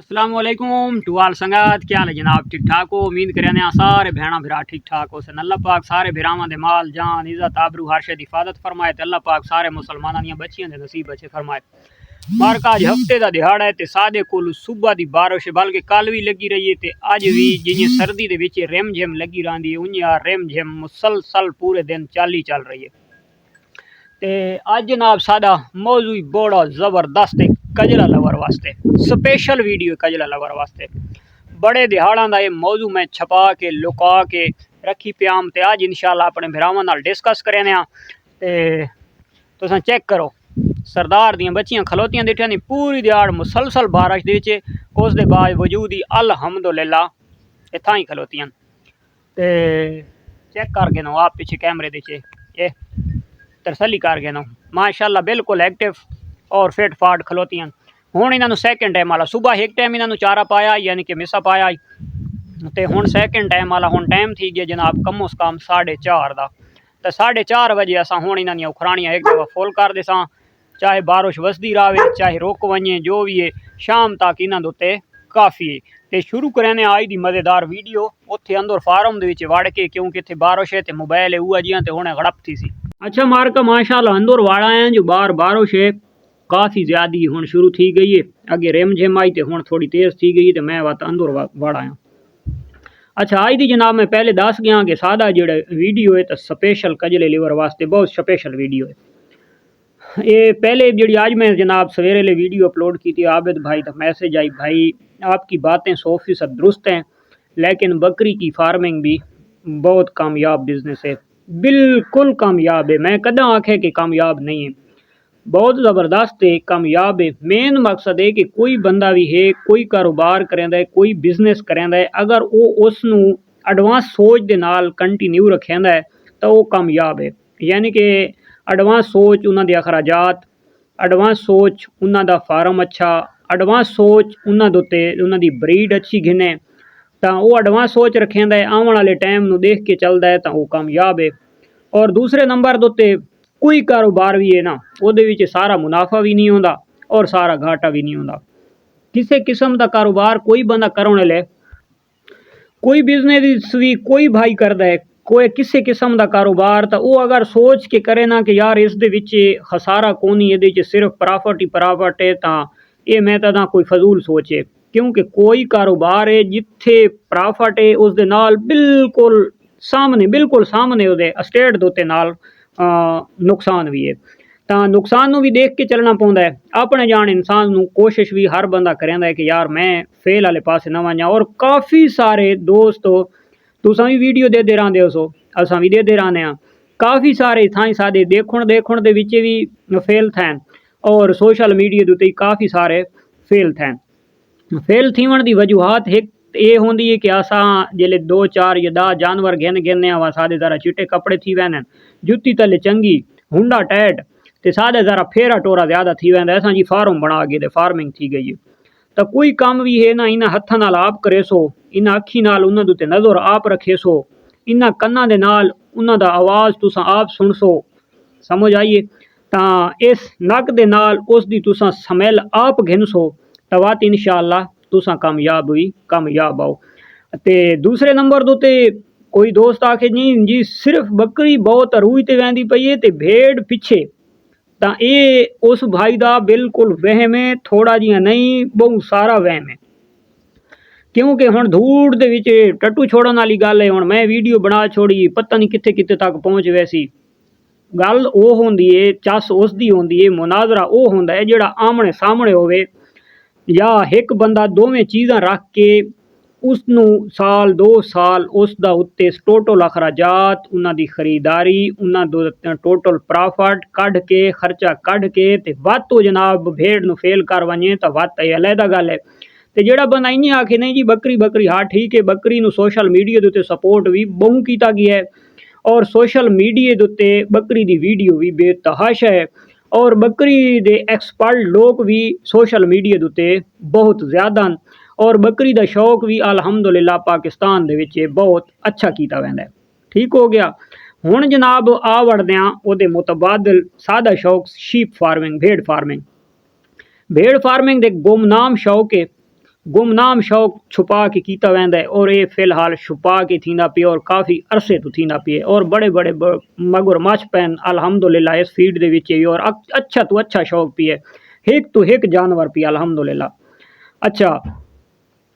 अस्सलाम वालेकुम टू आल संगत, क्या हाल है जनाब? ठीक ठाक हो? उम्मीद करें सारे भैणा भरा ठीक ठाक हो सन। अल्लाह पाक सारे भरावां दे माल जान इज्जत आबरू हर शे दी हिफाजत फरमाए ते अल्लाह पाक सारे मुसलमानां दियां बच्चियां दे नसीब अच्छे फरमाए। मारका अज हफ्ते दा दिहाड़ा है ते सादे कोल सुबह दी बारिश बल्कि कल भी लगी रही है ते अज भी जियां सर्दी दे विच रिम झिम लगी रही है उं'या रिम झिम मुसलसल पूरे दिन चल रही है। ते अज जनाब सादा मौजू बड़ा जबरदस्त है कजला लवर वास्ते, स्पेशल वीडियो कजला लवर वास्ते। बड़े दिहाड़ा का ये मौजू मैं छपा के लुका के रखी प्याम ते अज इंशाल्लाह अपने भरावां नाल डिस्कस करने ते तुसां चेक करो सरदार दियां बच्चियां खलोतियां दिठियां नी पूरी दिहाड़ मुसलसल बारिश दे उस दे बावजूद ही अल्हम्दुलिल्लाह इत्थां ही खलोतियां ते चेक कर गए आप पिछे कैमरे दे ये तरसली कर गए माशाल्लाह बिल्कुल एक्टिव और फिट फाट खलोतियां। हुण इन्होंने सैकेंड टाइम वाला सुबह एक टाइम इन्होंने चारा पाया यानी कि मिसा पाया तो हुण सैकेंड टाइम वाला हुण टाइम थी गया जनाब कम उस कम 4:30 का। तो 4:30 बजे असां हुण इन्होंने उखराणियां एक दफ़ा फुल कर देसां, चाहे बारिश वसदी रहे चाहे रुक वने जो भी है शाम तक इन्हों उत्ते काफ़ी है। तो शुरू करें आज की मज़ेदार वीडियो उत्थे अंदर फार्म के वड़ के, क्योंकि इतने बारिश है तो मोबाइल है जियां तो हुणे गड़प थी सी। अच्छा मारका माशाल्लाह अंदर वाड़ा है जो बार बारिश है काफ़ी ज़्यादा हुण शुरू थी गई है। अगे रिम झिम आई तो हुण थोड़ी तेज़ थी गई तो मैं वत अंदर वाड़ा है। अच्छा आज की जनाब मैं पहले दस गया कि सादा जो वीडियो है तो स्पेशल कजले लिवर वास्ते बहुत स्पेशल वीडियो है। ये पहले जी आज मैं जनाब सवेरे ले वीडियो अपलोड की थी आबिद भाई तो मैसेज आई भाई आपकी बातें 100% दुरुस्त हैं लेकिन बकरी की फार्मिंग भी बहुत कामयाब बिजनेस है। बिल्कुल कामयाब है, मैं कदा आखे कि कामयाब नहीं है, बहुत ज़बरदस्त है, कामयाब है। मेन मकसद है कि कोई बंदा भी है कोई कारोबार करेंदा है कोई बिजनेस करेंदा है अगर वो उसनू एडवांस सोच दे नाल कंटिन्यू रखेंदा है तो वो कामयाब है। यानी कि एडवांस सोच उन्हां दे अखराजात, एडवांस सोच उन्हां दा फार्म अच्छा, एडवांस सोच उन्हां दे उत्ते उन्हां दी ब्रीड अच्छी घिने तो वो एडवांस सोच रखेंदा है आने वाले टाइम नू देख के चलता है तो वो कामयाब है। और दूसरे नंबर के उत्ते कोई कारोबार भी है ना वो सारा मुनाफा भी नहीं होता और सारा घाटा भी नहीं होता। किसी किस्म का कारोबार कोई बंदा करने ले कोई बिजनेस भी कोई भाई करता है कोई किसी किस्म का कारोबार तो वो अगर सोच के करे ना कि यार इस दे विच खसारा कोनी ये सिर्फ प्रॉफिट ही प्रॉफिट है तो ये मैं तो ना कोई फजूल सोच है। क्योंकि कोई कारोबार है जिथे प्रॉफिट है उस दे नाल बिल्कुल सामने उहदे स्टेट दे उत्ते नाल नुकसान भी है तो नुकसान नू भी देख के चलना पौंदा है। अपने जान इंसान नू कोशिश भी हर बंदा करेंदा है कि यार मैं फेल वाले पासे ना वजां। और काफ़ी सारे दोस्त तुसां भी वीडियो दे रहंदे हो सो असां भी दे रहने हैं, काफ़ी सारे थाई सादे देखण दे विच भी फेल थैन और सोशल मीडिया दे उत्ते काफ़ी सारे फेल थैन। फेल थीवण दी वजूहात एक ये होंदी है कि असां जिले 2-4 या 10 जानवर गिने वा सादे ज़रा चिट्टे कपड़े थी वैन जुत्ती तले चंगी हुंडा टैट ते सादे ज़रा फेरा टोरा ज़्यादा थी वैंदा असां जी फार्म बना गए ते फार्मिंग थी गई है। तो कोई काम भी है ना इन्हां हत्थां नाल आप करे सो, इन्हां अखी नाल उन्हां दे उत्ते नज़र आप रखे सो, इन्हां कन्नां दे नाल उन्हां दा आवाज़ तुसां आप सुन सो, समझ आइए तो इस नक दे नाल उस दी तुसां स्मैल आप घिन सो तो वात इंशाअल्लाह तुसां कामयाब आओ। ते दूसरे नंबर दे कोई दोस्त आखे जी सिर्फ बकरी बहुत रूई ते वहदी पई है ते भेड़ पिछे तो ये उस भाई का बिल्कुल वहम है, थोड़ा जिहा नहीं बहुत सारा वहम है। क्योंकि हुण धूड़ दे विच टट्टू छोड़न वाली गल है। हुण मैं वीडियो बना छोड़ी पता नहीं कित्थे कित्थे तक पहुँच वैसी गल वो होंदी है, चस उसदी होंदी है, मुनाजरा वो होंदा है जिहड़ा आमने सामने होवे या एक बंदा दोवें चीज़ां रख के उसनू साल 2 साल उसदा उत्ते टोटल अखराजात उन्हां दी खरीदारी उन्हां दो टोटल प्रॉफिट कढ़ के खर्चा कढ़ के ते वत तो जनाब भेड़ नू फेल कर वने तो वत अलहदा गल है। तो जिहड़ा बंदा इं आखे नहीं जी बकरी हाँ ठीक है बकरी नू सोशल मीडिया के उत्ते सपोर्ट भी बहु किया गया है और सोशल मीडिया के उत्ते बकरी की वीडियो भी बेतहाशा है और बकरी दे एक्सपर्ट लोग भी सोशल मीडिया के उत्ते बहुत ज़्यादा और बकरी का शौक भी अल्हम्दुलिल्लाह पाकिस्तान दे विच बहुत अच्छा किया वैंदा है। ठीक हो गया। हुण जनाब आ वड़दे उहदे मुतबादल सादा शौक शीप फार्मिंग भेड़ फार्मिंग दे गुमनाम शौक है गुमनाम शौक छुपा के कीता वेंदा है और ये फ़िलहाल छुपा के थींदा पिया और काफ़ी अरसे तो थींदा पिया और बड़े बड़े मगरमच्छ पैन अल्हम्दुलिल्लाह इस फीड दे विच और अच्छा तो अच्छा शौक पिया एक तो एक जानवर पिया अल्हम्दुलिल्लाह। अच्छा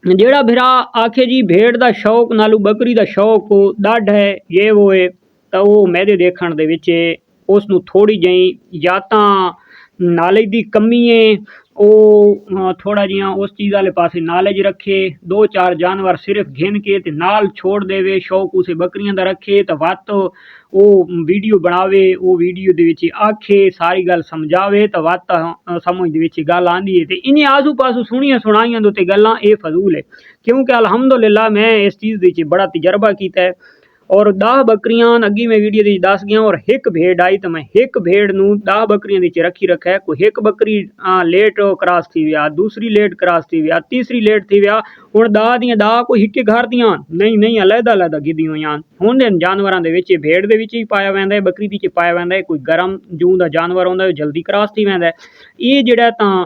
जेड़ा भिरा आखे जी भेड़ दा शौक नालू बकरी दा शौक ॾाढा है ये वो है तो वो मेरे देखण दे विच उसनू थोड़ी जही या तां नालेज दी कमी है ਉਹ ਥੋੜਾ ਜਿਹਾ ਉਸ ਚੀਜ਼ ਵਾਲੇ ਪਾਸੇ ਨਾਲੇਜ ਰੱਖੇ ਦੋ ਚਾਰ ਜਾਨਵਰ ਸਿਰਫ ਗਿਣ ਕੇ ਤੇ ਨਾਲ ਛੋੜ ਦੇਵੇ ਸ਼ੌਕ ਉਸੇ ਬੱਕਰੀਆਂ ਦਾ ਰੱਖੇ ਤਾਂ ਵੱਤ ਉਹ ਵੀਡੀਓ ਬਣਾਵੇ ਉਹ ਵੀਡੀਓ ਦੇ ਵਿੱਚ ਆਖੇ ਸਾਰੀ ਗੱਲ ਸਮਝਾਵੇ ਤਾਂ ਵੱਤ ਸਮਝ ਦੇ ਵਿੱਚ ਗੱਲ ਆਂਦੀ ਹੈ ਤੇ ਇਨੇ ਆਸੂ ਪਾਸੂ ਸੁਣੀਆਂ ਸੁਣਾਈਆਂ ਦੇ ਉੱਤੇ ਗੱਲਾਂ ਇਹ ਫਜ਼ੂਲ ਹੈ ਕਿਉਂਕਿ ਅਲਹਮਦੁਲਿਲਾ मैं इस चीज़ ਦੇ बड़ा तजर्बा किया है और 10 बकरियां अगी मैं वीडियो दी दस गया और एक भेड़ आई तो मैं एक भेड़ नू 10 बकरियां दी रखी रखा है कोई एक बकरी लेट क्रॉस थी विया दूसरी लेट क्रॉस थी विया तीसरी लेट थी विया हुण दा दियां दा कोई हिक्के घर दियां नहीं अलहदा अलहदा गिदी हुई हुण दे जानवरां दे विच भेड़ दे विच ही पाया वैंदा है बकरी दी पाया वैंदा है कोई गर्म जूं दा जानवर हुंदा जल्दी क्रॉस थी वैंदा है ये जेड़ा तां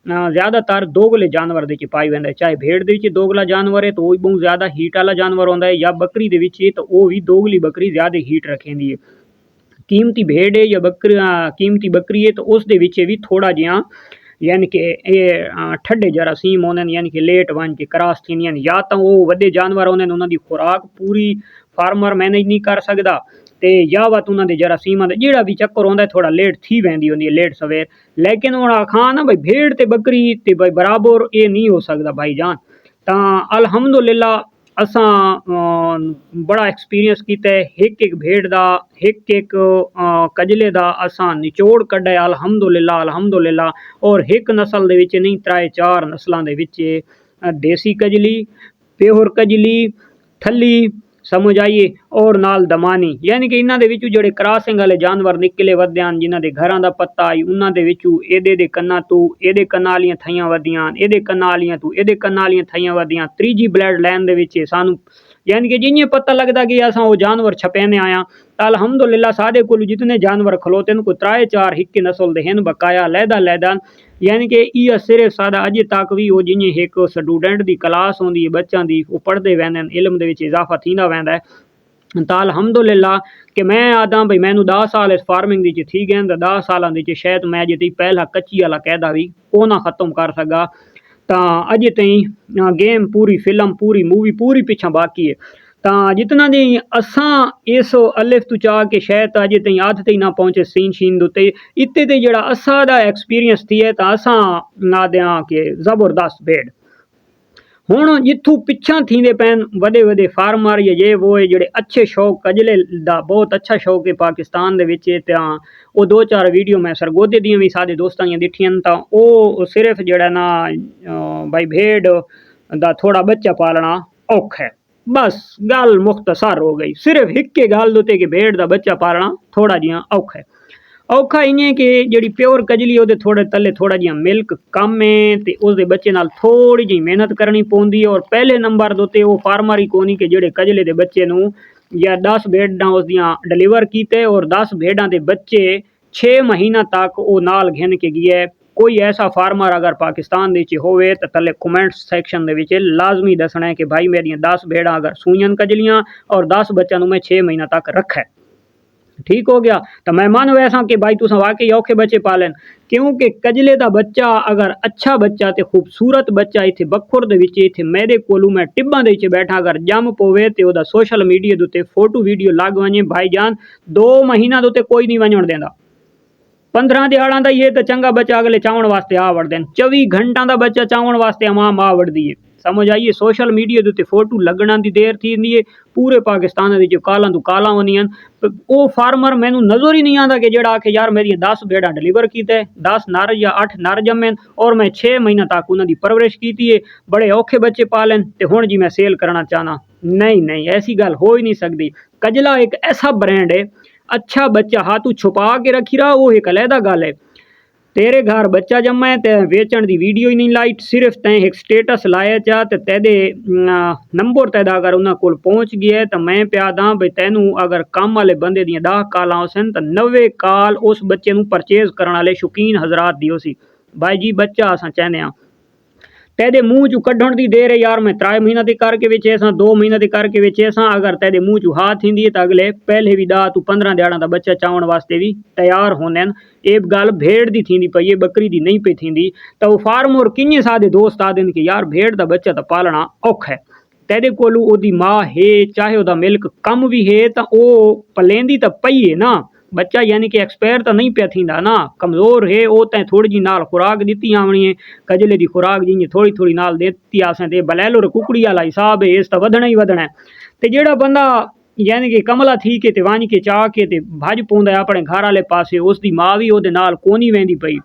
ज़्यादातर दोगले जानवर दे पाई वेंदा है चाहे भेड़ दे दोगला जानवर है तो वो बहुत ज़्यादा हीट वाला जानवर होंदा है या बकरी दे विच तो वो भी दोगली बकरी ज़्यादा हीट रखेंदी है कीमती भेड़ है या बकरी कीमती बकरी है तो उस दे विच भी थोड़ा जिहा यानी कि ये ठंडे जरासीम होंदे यानी कि लेट वन के क्रॉस थींदियां या तो वो वड्डे जानवर होंदे उन्हां दी खुराक पूरी फार्मर मैनेज नहीं कर सकदा ते या वत उन्होंने जरासीम जेड़ा भी चक्कर होंदा थोड़ा लेट थी वेंदी होंदी है लेट सवेर लेकिन हुण आखां ना भाई भेड़ ते बकरी ते भाई बराबर ये नहीं हो सकदा भाई जान तां अल्हम्दुलिल्लाह असां बड़ा एक्सपीरियंस कीता है एक भेड़ दा एक कजले दा असां निचोड़ कड्ढा अल्हम्दुलिल्लाह और एक नस्ल दे विच नहीं त्रै चार नस्लां दे विच देसी कजली प्योर कजली थली समझ आइए और नाल दमानी यानी कि इन्हां दे विचों जेड़े क्रॉसिंग वाले जानवर निकले वधदे हन जिन्हां दे घरां दा पत्ता आई उन्हां दे विचों एदे दे कन्ना तू एदे कन्ना वालियां थइयां वधियां एदे कन्ना वालियां तू एदे कन्ना वालियां थइयां वधियां त्रीजी ब्लड लाइन दे विच सानू यानी कि जि'यां पता लगदा कि असां वो जानवर छपेने आया तो अल्हम्दुलिल्लाह सादे कोल जितने जानवर खलोते कोई त्रै चार हिक्के नस्ल दे हन बकाया लैदा यानी कि इह सिर्फ सादा अजे तक भी वो जि'यां एक स्टूडेंट दी क्लास होंदी है बच्चां दी वो पढ़दे वैंदे इल्म दे विच इजाफा थींदा वैंदा है तो अल्हम्दुलिल्लाह कि मैं आदा भाई मैनू 10 साल इस फार्मिंग दी थी गए 10 सालां दी शायद मैं अजे तक पहला कच्ची वाला कैदा भी वो ना खत्म कर सका तो अजे ताईं गेम पूरी फिल्म पूरी मूवी पूरी पिछा बाकी है तो जितना जी असां इस अलिफ तू चाह के शायद अजे ताईं अध ताईं ना पहुंचे सीन शीन दे इत्ते ते जेड़ा असा दा एक्सपीरियंस थी है तो असां आद्यां कि ज़बरदस्त भेड़ हुण जिथों पिछा थींदे पैन वडे वडे फार्मर या ये वो है जेड़े अच्छे शौक कजले दा बहुत अच्छा शौक है पाकिस्तान दे विच तां वो दो चार वीडियो मैं सरगोदे दियां भी साडे दोस्तां दियां दिठियां तां वो सिर्फ जेड़ा ना भाई भेड़ दा थोड़ा बच्चा पालना औखा है बस गल मुख्तसर हो गई सिर्फ हिक्के गल दोते कि भेड़ दा बच्चा पालना थोड़ा जिहा औखा है औखा इ'यां कि जेह्ड़ी प्योर कजली ओह्दे थोड़े तले थोड़ा जिहा मिल्क कम है ते उसदे बच्चे नाल थोड़ी जी मेहनत करनी पौंदी है और पहले नंबर दे उत्ते वो फार्मर ही कोनी कि जेह्ड़े कजले दे बच्चे नूं या 10 भेड़ां उसदियां डिलीवर कीते और 10 भेड़ां दे बच्चे 6 महीना तक वो नाल घिन के गया है कोई ऐसा फार्मर अगर पाकिस्तान दे होवे तो तले कमेंट सैक्शन दे विच लाजमी दसना है कि भाई मेरियां 10 भेड़ां अगर सूईयां कजलियां और 10 बच्चों नूं मैं 6 महीना तक रखा है ठीक हो गया तो मैं मान वैसा कि भाई तुसा वाकई औखे बच्चे पालन क्योंकि कजले का बच्चा अगर अच्छा बच्चा तो खूबसूरत बच्चा इतने बखुर इतने मेरे कोलू मैं टिब्बा दे बैठा अगर जम पवे तो वह सोशल मीडिया के उत्ते फोटो वीडियो लग वजे भाई जान 2 महीना के उत्ते कोई नहीं वजन देंदा 15 दिहाड़ा का ये तो चंगा बच्चा अगले चावण वास्ते आ वड़ते हैं 24 घंटा का बच्चा चावण वास्ते अमाम आ वड़दी है समझ आइए सोशल मीडिया के उत्ते फोटो लगना की देर थी है पूरे पाकिस्तान के कालां तो कालां होंदियां वो फार्मर मैनू नज़र ही नहीं आता कि जेड़ा आखे यार मेरी 10 भेड़ा डिलीवर किया है 10 नर या 8 नर जमे और मैं 6 महीना तक उन्होंने परवरिश की है बड़े औखे बच्चे पालन तो हुण जी मैं सेल करना चाहना नहीं ऐसी गल हो ही नहीं सकती कजला एक ऐसा ब्रांड है अच्छा बच्चा हाथों छुपा के रखी रहा वो एक अलहदा गल है तेरे घर बच्चा जमा है ते वेचण की वीडियो ही नहीं लाई सिर्फ तैं एक स्टेटस लाया चा तो तेदे नंबर तेदा अगर उन्होंने कोल पहुँच गया है तो मैं प्या दा भाई तैनू अगर काम वाले बंदे दियां 10 कालां होसन तो 90 काल उस बच्चे नू परचेज करने वाले शौकीन हजरात दियो सी भाई जी बच्चा असां चाहने तेरे मुंह चू कढ़ण दी देर है यार, मैं 3 महीना ते करके वेचे सां, 2 महीना ते करके वेचे सां। अगर तेरे मुंह चू हाथ थींदी तो अगले पहले भी 10 तू 15 दिहाड़ा दा बच्चा चावण वास्ते भी तैयार होंदे। ये गल भेड़ दी थींदी पई है, बकरी दी नहीं पे थींदी। तो वो फार्मर किन्ने सादे दोस्त आदन कि यार भेड़ दा बच्चा तो पालना औखा है, तेरे कोलू ओदी मां है, चाहे ओदा मिल्क कम भी है तो ओ पलेंदी तो पई है ना, बच्चा यानी कि एक्सपायर तो नहीं पे थींदा ना, कमज़ोर है वो तैं थोड़ी जी नाल खुराक दी आवनी है, कजले की खुराक जी थोड़ी थोड़ी नाल देती आसें ते बलैलो कुकड़ी वाला हिसाब है, इस तो वधना ही वधना है। ते जेड़ा बंदा यानी कि कमला थी के ते वांज के चाह के ते भज पौंदा अपने घर वाले पासे, उसकी मां भी ओदे नाल कोनी वेंदी पई,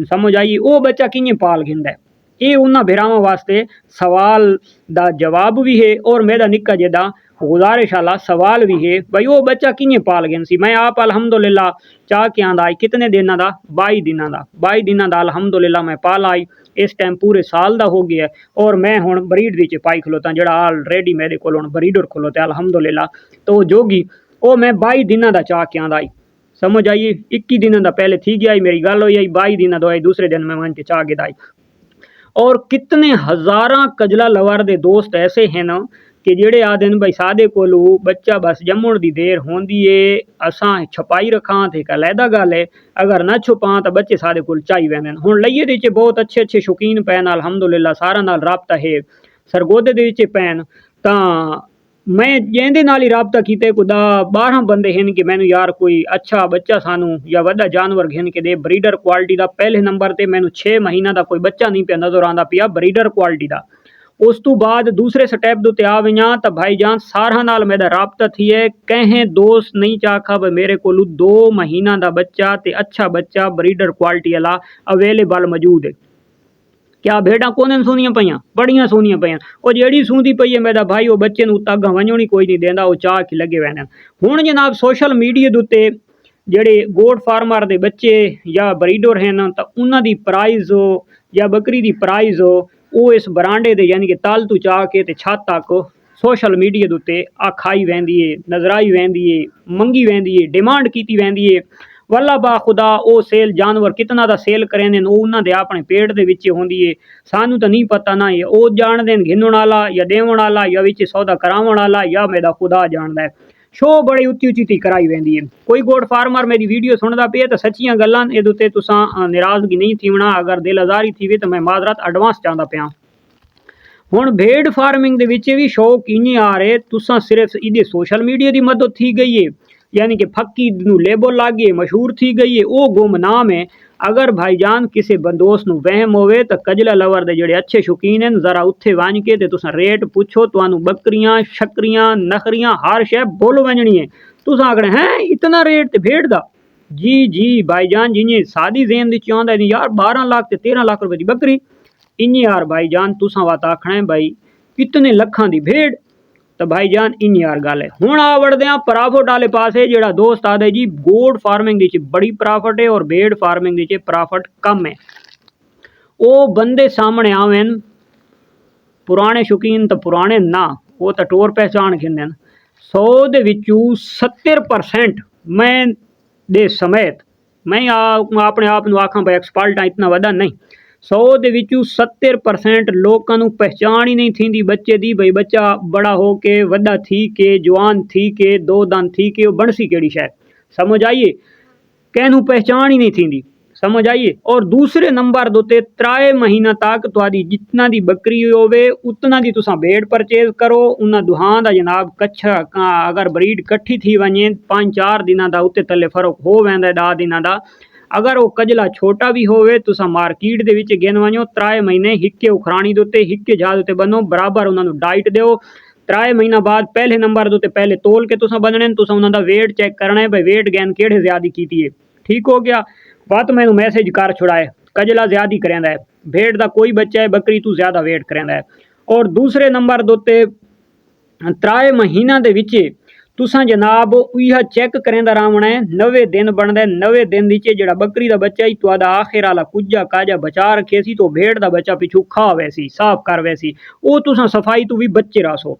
समझ आई, वो बच्चा किंजे पाल गिंदा है। ये उन्होंने भिरावां वास्ते सवाल दा जवाब भी है और मेरा निक्का जेदा गुजारिश वाला सवाल भी है भाई वो बच्चा किंजे पाल गए सी। मैं आप अलहमदुलिल्लाह चाह के आंदा कितने दिनों का, 22 दिनों का, 22 दिनों का अलहमदुलिल्लाह मैं पाल आई। इस टाइम पूरे साल का हो गया और मैं हुण ब्रीड दी पाई खलोता, जड़ा ऑलरेडी मेरे को ब्रीडर खलोता अलहमदुलिल्लाह। तो जोगी वो मैं 22 दिनों का चाह के आंदा आई, समझ आइए 21 दिनों का पहले थी गया मेरी गल हो, 22 दिनों का दूसरे दिन मैं वन के चाह के आई। और कितने हज़ारा कजला लवर दे दोस्त ऐसे हैं ना कि जेड़े आदन भाई सादे कोलू बच्चा बस जम्मण दी देर होंदी है, असां छपाई रखां तो एक अलहदा गल है, अगर ना छुपां तो बच्चे सादे कोल चाही वेंदे। हुण लइये दे विच बहुत अच्छे अच्छे शौकीन पैन अलहमदुलिल्लाह, सारा नाल राबता है, सरगोदे दे विच पैन तां मैं जेंदे नाल ही राबता कीते को 10-12 बंदे हैं कि मैनू यार कोई अच्छा बच्चा सानू या वड्डा जानवर घेन के दे ब्रीडर क्वालिटी का। पहले नंबर ते मैनू 6 महीना का कोई बच्चा नहीं पे नजर आंदा पिया ब्रीडर क्वालिटी का। उस तो बाद दूसरे स्टैप दे आ वइयां तो भाईजान सारा नाल मेरा राबता थी है, कहें दोस्त नहीं चाखा भाई मेरे को 2 महीना का बच्चा ते अच्छा बच्चा ब्रीडर क्वालिटी वाला अवेलेबल मौजूद है। क्या भेड़ा कोने सूनियां पईयां, बड़ियां सूनियां पईयां, वो जेड़ी सूंदी पई है मेरा भाई वो बच्चे नूं अग्गां वंजण ही कोई नहीं देंदा, वो चाह के लगे वैन। हुण जनाब सोशल मीडिया दे उत्ते जेड़े गोट फार्मर दे बच्चे या ब्रीडर हैं तो उन्हां दी प्राइस हो या बकरी दी प्राइस हो वो इस बरांडे दे यानी कि तल तू चाह के ते छत तक सोशल मीडिया दे उत्ते आखाई वैंदी है, नजराई वैंदी है, मंगी वैंदी है, डिमांड कीती वैंदी है। वल्ला बा खुदा वो सेल जानवर कितना दा सेल करेंदे वो उन्हां दे अपने पेट दे विच होंदी है, सानू तो नहीं पता ना, ये वो जानदे घिनण वाला या देवण वाला या विच सौदा करावण वाला या मेरा खुदा जानदा है। शो बड़ी उच्ची उच्ची ती कराई वेंदी है। कोई गोट फार्मर मेरी वीडियो सुनदा पे तो सच्चियां गल्लां इहदे उत्ते तुसां नाराजगी नहीं थीवना, अगर दिल आजारी थी तो मैं माजरत एडवांस चाहता पिया। हुण भेड़ फार्मिंग दे विच भी शौक इन्ने आ रहे तुसां सिर्फ इहदे सोशल मीडिया की मदद थी गई है, यानी कि फक्की नूं लेबल लाग गई मशहूर थी गई है, वो गुमनाम है। अगर भाईजान किसी बंदोस्त नूं वहम होवे तो कजला लवर दे जेड़े अच्छे शौकीन हैं जरा उत्थे वंज के ते तुसां रेट पुछो, तुहानू बकरियां शक्रियां नखरियां हर शय बोल वंजनी है। तुसां आखना हैं इतना रेट ते भेड़ दा, जी जी भाईजान जिन्हें सादी जेन दी चांदा है यार 12 लाख ते 13 लाख रुपए दी बकरी, इन्नी यार भाईजान तुसां वात आखना है भाई कितने लखां दी भेड़, तो भाईजान इन यार गल है। हुण आ वड़दे आ प्रॉफिट वाले पासे, जेड़ा दोस्त आदे जी गोट फार्मिंग दी बड़ी प्रॉफिट है और भेड़ फार्मिंग दी प्रॉफिट कम है, वो बंदे सामने आवेन पुराने शौकीन तो पुराने ना, वो तो टोर पहचान खिंदे 100 दे विचू 70% मैं दे समेत मैं अपने आप नूं आखां भाई एक्सपर्ट इतना वड्डा नहीं, 100 दे विचू 70% लोकां नूं पहचान ही नहीं थींदी बच्चे दी भाई बच्चा बड़ा हो के वड्डा थी के जवान थी के 2 दंद थी के बनसी केड़ी शय, समझ आइए कहनू पहचान ही नहीं थींदी, समझ आइए। और दूसरे नंबर दोते 3 महीना तक तुहाडी जितना दी बकरी होवे उतना दी तुसां भेड़ परचेज करो, उन्हां दुहां दा जनाब कच्छा अगर ब्रीड कट्ठी थी वने 5-4 दिनां दा उत्ते थल्ले फर्क हो वेंदा 10 दिनां दा। अगर वो कजला छोटा भी होवे तुसां मार्केट दे विच गिन वञो 3 महीने हिक्के उखरानी दे उत्ते हिक्के जहाज उत्ते बनो बराबर उन्हां नूं डाइट दिओ। 3 महीना बाद पहले नंबर दे उत्ते पहले तोल के तुसां बदने तुसां उन्हां दा वेट चेक करना है भाई वेट गेन केड़े ज्यादा कीती है, ठीक हो गया। बात मैनू मैसेज कर छुड़ाए कजला ज्यादा करेंदा है, भेड़ का कोई बच्चा है बकरी तू ज्यादा वेट करेंदा है। और दूसरे नंबर दे उत्ते 3 महीना दे विच तुसां जनाब यह चेक करेंदा रहना है 90 दिन बनदा है, 90 दिन नीचे जेड़ा बकरी दा बच्चा ही तुहाडा आखिर वाला कुजा काजा बचा रखे सी तो भेड़ दा बच्चा पिछू खा वैसी साफ कर वैसी वो तुसां सफाई तो भी बच्चे रासो।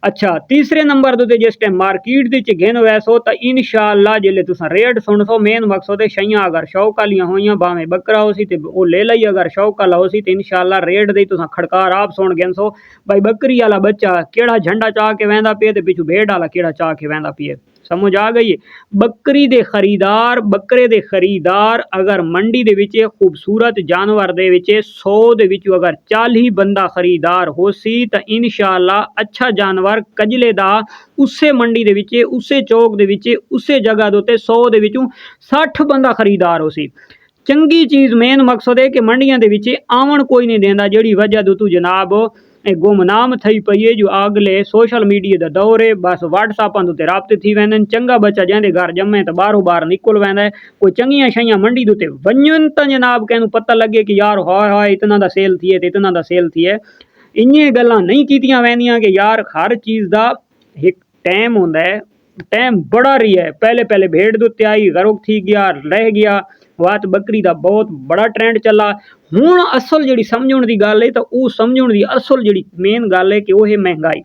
अच्छा तीसरे नंबर ते जिस टाइम मार्केट दी घेन वैसो तो इंशाअल्लाह जिले तुसा रेट सुन सो मेन मकसद है शइयां अगर शौक आलियां होइयां भावें बकरा होसी ते ओ ले लई अगर शौक आला होसी तो इंशाअल्लाह रेट दे तुसा खड़कार आप सुन गेन सो भाई बकरी वाला बच्चा केड़ा झंडा चाह के वहदा पिए ते पिछू भेड़ वाला केड़ा चाह के वहदा पिए समझ आ गई है। बकरे दे खरीदार अगर मंडी दे विच खूबसूरत जानवर दे विच 100 दे विच अगर 40 बंदा खरीदार होसी तो इंशाअल्लाह अच्छा जानवर कजले दा उसे मंडी दे विच उसे चौक दे विच उसे जगह दे उत्ते 100 दे विचों 60 बंदा खरीदार होसी। चंगी चीज़ मेन मकसद है कि मंडियां दे विच आवन कोई नहीं देंदा जेड़ी वजह दो तू जनाब गुमनाम थी पई है जो अगले सोशल मीडिया का दौर है बस व्हाट्सअप ते राब्ते थी वेंदे चंगा बच्चा जैसे घर जमे तो बारों बार निकल वेंदा है कोई चंगियां शइयां मंडी दे वंजन तो जनाब कैनू पता लगे कि यार हाय हाय इतना दा सेल थी है तो इतना दा सेल थी है। इन्हें गल्लां नहीं कीतियां वैंदियां कि यार हर चीज़ का एक टाइम होंदा है टाइम बड़ा रही है पहले पहले भेड़ दुते आई गरुक थी गया रह गया वात बकरी का बहुत बड़ा ट्रेंड चला हुण असल जी समझण की गल है तो वह समझण की असल जी मेन गल है कि वह है महंगाई।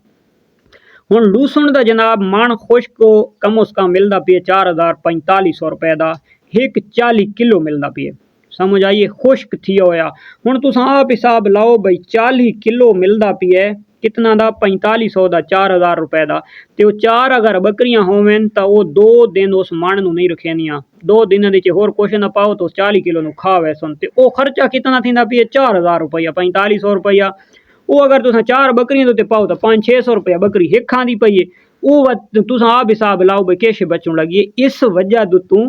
हुण लूसण का जनाब मण खुश्क को कम उस कम मिलता पिए 4,4500 रुपए का एक 40 किलो मिलता पिए समझ आइए खुश्क थी होया। हुण तुसां आप हिसाब लाओ भाई 40 किलो मिलता पिए कितना दा 4500 का 4,000 रुपए का तो 4 अगर बकरियां होवन तो वो 2 दिन उस मण नूं नहीं रखेनियां 2 दिन होर कुछ ना पाओ तो 40 किलो नूं खा वैसन ते वो खर्चा कितना थींदा पिए 4,000 रुपया 4500 रुपया वो अगर तुसां 4 बकरियां ते पाओ तो 500-600 रुपया बकरी हिक खांदी पई है वो तुसां आप हिसाब लाओ भाई किश बचण लगी इस वजह तू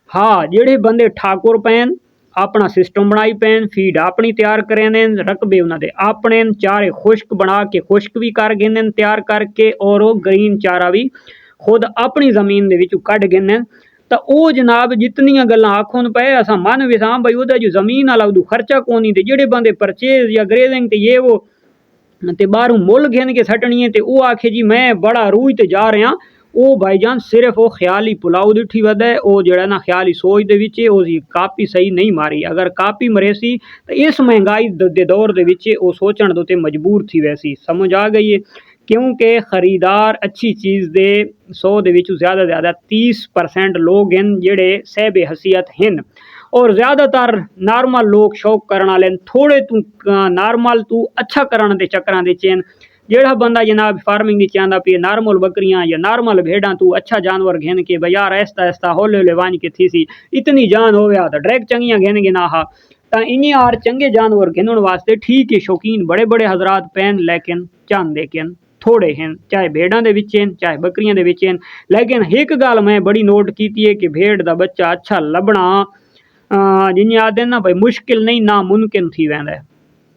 हाँ जेड़े बंदे ठाकुर पैन अपना सिस्टम बनाई पैन फीड अपनी तैयार करें रकबे उन्होंने अपने चारे खुश्क बना के खुश्क भी कर गिने तैयार करके और ग्रीन चारा भी खुद अपनी जमीन के कढ़ गिने तो वो जनाब जितनियां गल्लां आखन पे असा मन विसां भाई वो जो जमीन वाला उदू खर्चा कोनी ते जेड़े बंदे परचेज या ग्रेजिंग ते ये वो ते बाहरों मुल घेन के सटनी है तो वो आखे जी मैं बड़ा रूज ते जा रहा वो भाईजान सिर्फ वो ख्याली पुलाव दिठी वध है वो जड़ा ना ख्याली सोच दे विच ओदी कापी सही नहीं मारी अगर कापी मरेसी तो इस महंगाई दे दौर दे विच वो सोचण दे उत्ते मजबूर थी वैसी समझ आ गई है क्योंकि खरीदार अच्छी चीज़ दे 100 दे विच ज़्यादा 30% लोग हैं जेड़े सहबे हसीयत हैं और ज़्यादातर नॉर्मल लोग शौक करने वाले थोड़े तू नॉर्मल तू अच्छा करने के चक्कर दे चेन जेड़ा बंदा जनाब फार्मिंग की चाहता पे नॉर्मल बकरियां या नॉर्मल भेड़ा तू अच्छा जानवर घेन के भाई यार ऐसा ऐसा हौले हौले वांज के थी सी इतनी जान हो गया तो डायरेक्ट चंगियां घेन गे ना हा तो इन्हें यार चंगे जानवर घेन वास्ते ठीक है शौकीन बड़े बड़े हजरात पैन लेकिन चाहते के थोड़े हैं चाहे भेड़ा दे विच हैं चाहे बकरियां दे विच हैं लेकिन एक गल मैं बड़ी नोट की है कि भेड़ का बच्चा अच्छा लभना जिन्हें आदे ना भाई मुश्किल नहीं नामुमकिन थी वैंदा है।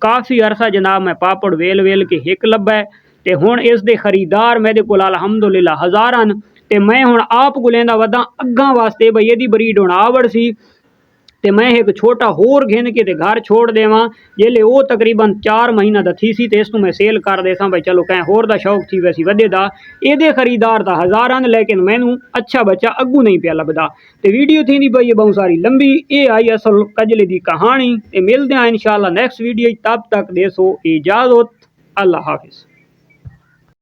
काफ़ी अरसा जनाब मैं पापड़ वेल वेल के हिक लब्भा है ते हुण इस दे खरीदार मेरे को अलहमदुलिल्लाह हज़ारां ते मैं हुण आप को लेंदा वदा अग्गां वास्ते भाई यदी ब्रीड हुण आवड़ सी ते मैं एक छोटा होर घेन के ते घर छोड़ देवां जेले वो तकरीबन 4 महीना दा थी सी ते इस मैं सेल कर देसां भाई चलो कैं होर दा शौक थी वैसी वधे दा एदे खरीदार दा हज़ारां लेकिन मैनू अच्छा बच्चा अग्गू नहीं पिया लभदा ते वीडियो थी भाई बहुत सारी लंबी ये आई असल कजले दी कहानी ते मिलदे हैं इंशाअल्लाह नेक्स्ट वीडियो तब तक देसो इजाजत अल्लाह हाफिज़।